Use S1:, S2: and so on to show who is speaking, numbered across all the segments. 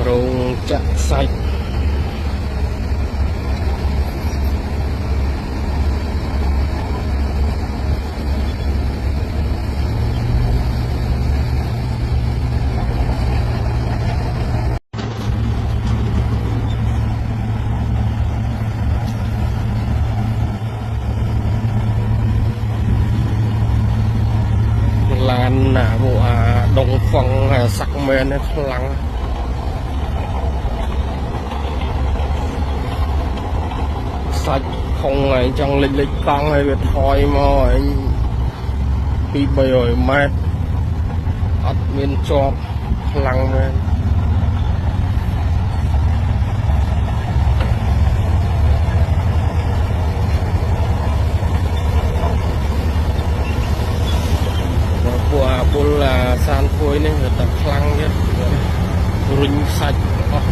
S1: rong chặt sạch lan bộ đồng phong sắc men lăng sạch không này trong lịch lịch con hay việc thôi mà anh bị bày rồi mát ắt miên cho lăng men của bồn là san phôi nên người ta khăng nhất rinh sạch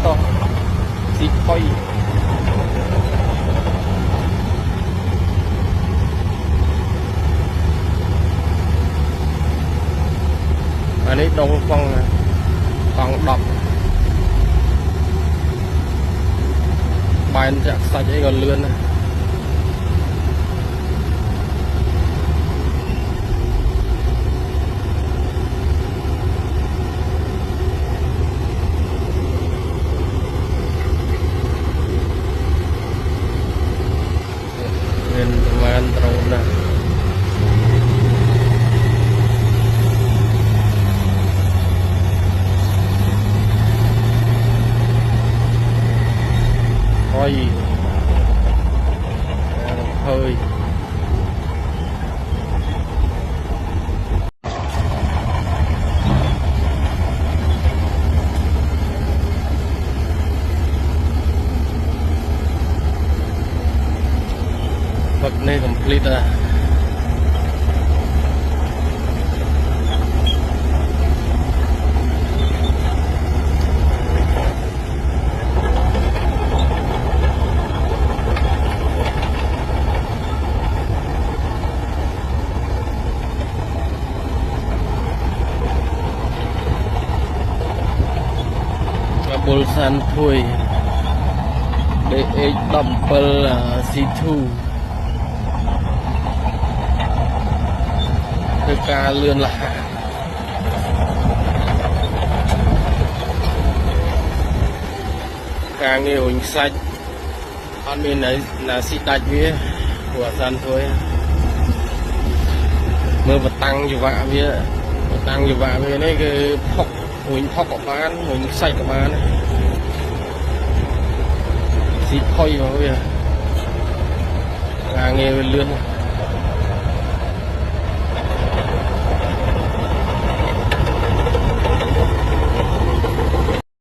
S1: to xịt khói anh ấy đông phong còn đọc bài chặt sạch ấy còn lươn này teman teruna hơi hơi này complete lah. Bulsan Thui DX double C2 cái ca lươn là ca nghề hình sạch con bên đấy là xịt đạch với của dân thôi mưa vật tăng như vậy với đấy cái phọc của bán mình sạch của bán xịt khói vào bây giờ ca nghề lươn